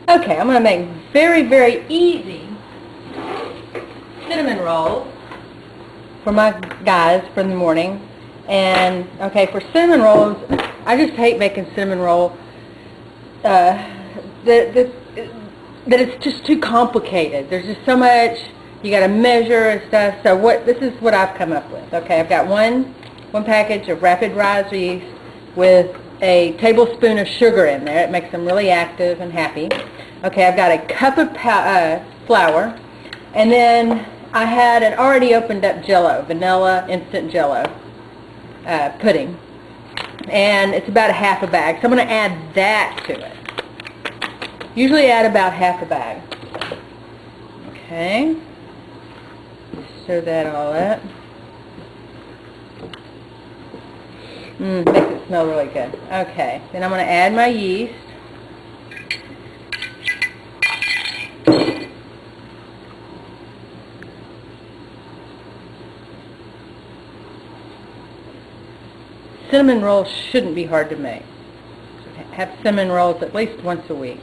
Okay, I'm going to make very, very easy cinnamon rolls for my guys for the morning. And, okay, for cinnamon rolls, I just hate making cinnamon roll. That it's just too complicated. There's just so much you got to measure and stuff. So this is what I've come up with. Okay, I've got one package of rapid rise yeast with a tablespoon of sugar in there. It makes them really active and happy. Okay, I've got a cup of flour, and then I had an already opened up Jello, vanilla instant Jello pudding, and it's about a half a bag. So I'm going to add that to it. Usually add about half a bag. Okay, stir that all up. Makes it smell really good. Okay, then I'm going to add my yeast. Cinnamon rolls shouldn't be hard to make. Have cinnamon rolls at least once a week.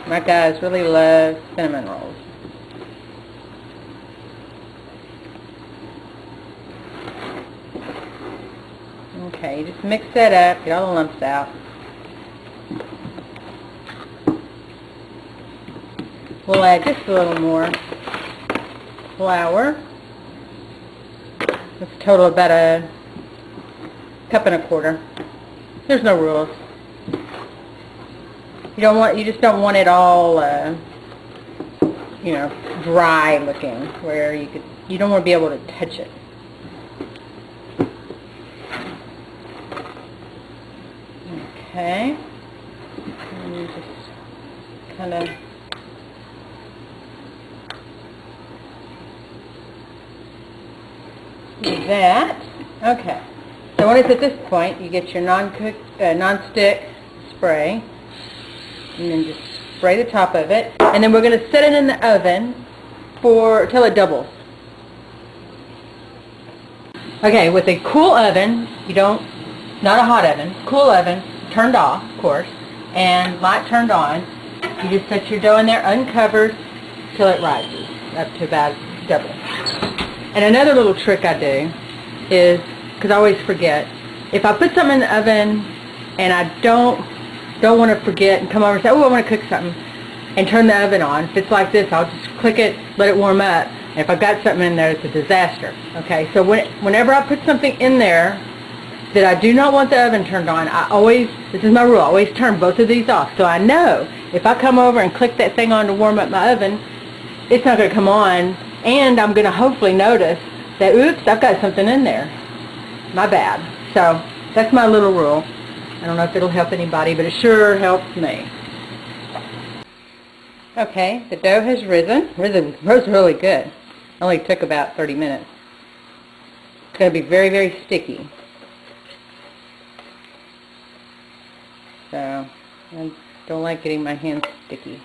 My guys really love cinnamon rolls. Okay, you just mix that up, get all the lumps out. We'll add just a little more flour. It's a total of about a cup and a quarter. There's no rules. You just don't want it all, you know, dry looking, where you don't want to be able to touch it. Okay, and you just kind of do that. Okay, so when it's at this point, you get your non-stick spray, and then just spray the top of it, and then we're going to set it in the oven till it doubles. Okay, with a cool oven, not a hot oven, cool oven, turned off, of course, and light turned on. You just set your dough in there uncovered till it rises up to about double. And another little trick I do is, because I always forget, if I put something in the oven and I don't want to forget and come over and say, oh, I want to cook something, and turn the oven on, if it's like this, I'll just click it, let it warm up, and if I've got something in there, it's a disaster. Okay, so whenever I put something in there that I do not want the oven turned on, this is my rule, I always turn both of these off. So I know if I come over and click that thing on to warm up my oven, it's not going to come on, and I'm going to hopefully notice that, oops, I've got something in there. My bad. So that's my little rule. I don't know if it'll help anybody, but it sure helps me. Okay, the dough has rose really good. Only took about 30 minutes. It's going to be very, very sticky. So I don't like getting my hands sticky.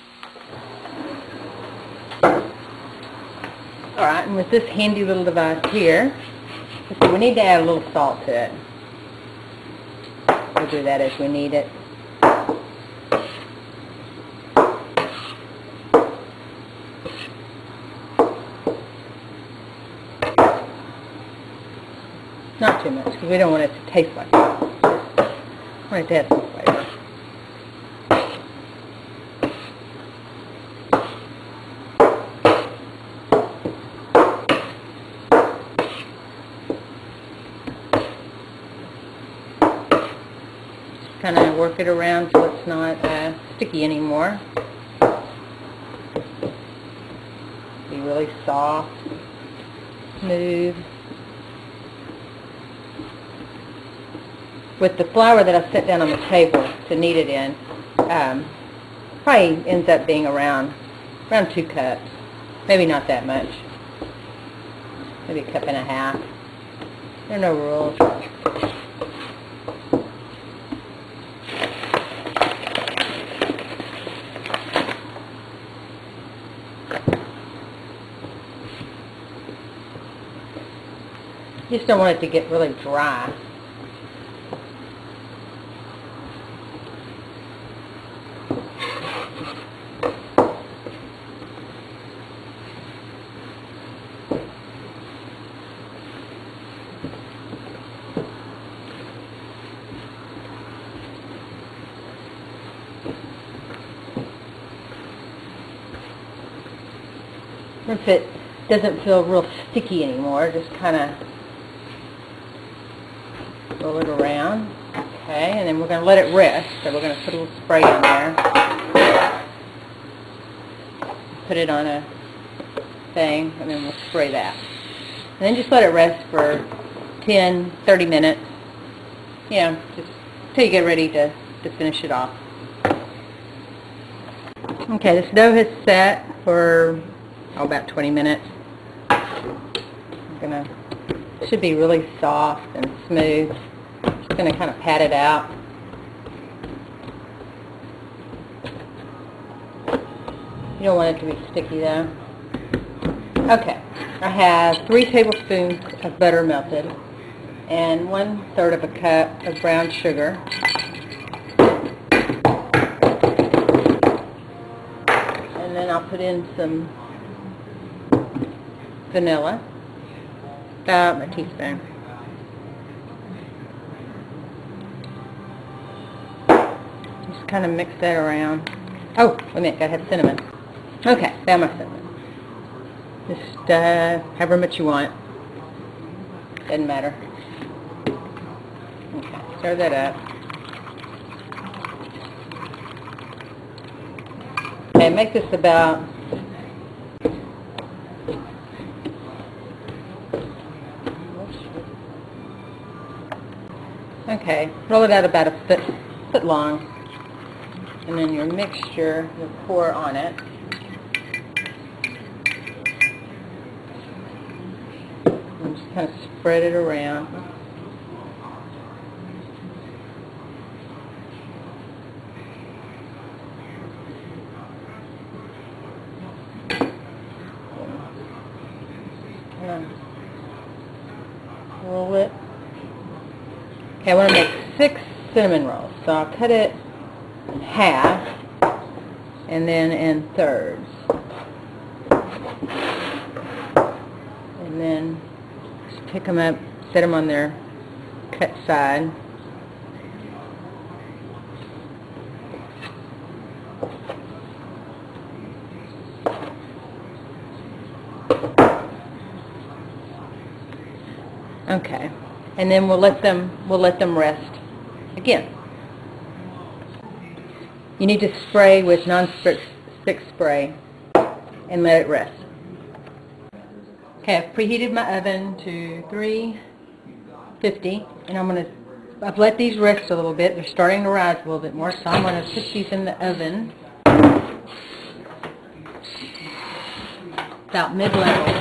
Alright, and with this handy little device here, let's see, we need to add a little salt to it. We'll do that as we need it. Not too much, because we don't want it to taste like that. We want it to have some flavor. Kind of work it around so it's not sticky anymore. Be really soft, smooth. With the flour that I set down on the table to knead it in, probably ends up being around 2 cups. Maybe not that much. Maybe a cup and a half. There are no rules. You just don't want it to get really dry. If it doesn't feel real sticky anymore, just kind of roll it around. Okay, and then we're going to let it rest. So we're going to put a little spray on there. Put it on a thing, and then we'll spray that. And then just let it rest for 10, 30 minutes. You know, just until you get ready to finish it off. Okay, this dough has set for about 20 minutes. It should be really soft and smooth. Just going to kind of pat it out. You don't want it to be sticky though. Okay, I have 3 tablespoons of butter melted and 1/3 of a cup of brown sugar. And then I'll put in some vanilla, about a teaspoon. Just kind of mix that around. Oh, wait a minute, gotta have cinnamon. Okay, found my cinnamon. Just however much you want. Doesn't matter. Okay, stir that up. Okay, make this about roll it out about a foot long, and then your mixture you'll pour on it. And just kind of spread it around. Roll it. Okay, I want to make 6 cinnamon rolls, so I'll cut it in half and then in thirds. And then just pick them up, set them on their cut side. Okay, and then we'll let them rest again. You need to spray with non-stick spray and let it rest. Okay, I've preheated my oven to 350, and I've let these rest a little bit. They're starting to rise a little bit more, so I'm going to put these in the oven about mid-level.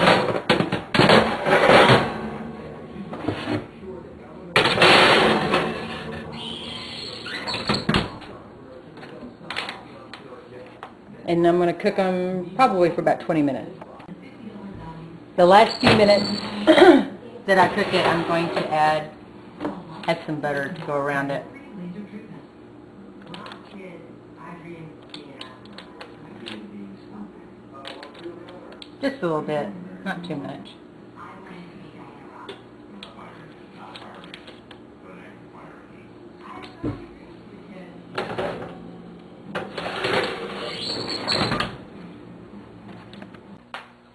And I'm going to cook them probably for about 20 minutes. The last few minutes that I cook it, I'm going to add some butter to go around it. Just a little bit, not too much.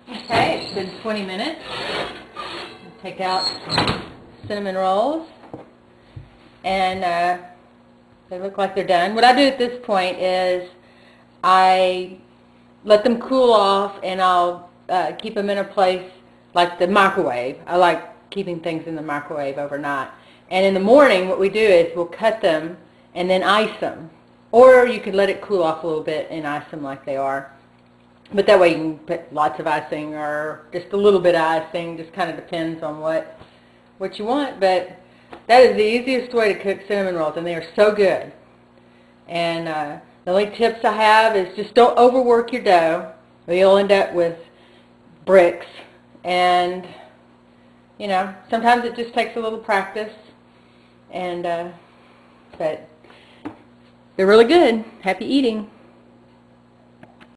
Okay, it's been 20 minutes. Take out cinnamon rolls, and they look like they're done. What I do at this point is I let them cool off, and I'll keep them in a place like the microwave. I like keeping things in the microwave overnight. And in the morning, what we do is we'll cut them and then ice them. Or you could let it cool off a little bit and ice them like they are. But that way you can put lots of icing or just a little bit of icing. Just kind of depends on what you want. But that is the easiest way to cook cinnamon rolls, and they are so good. And the only tips I have is just don't overwork your dough, or you'll end up with bricks. And you know, sometimes it just takes a little practice. And but they're really good. Happy eating.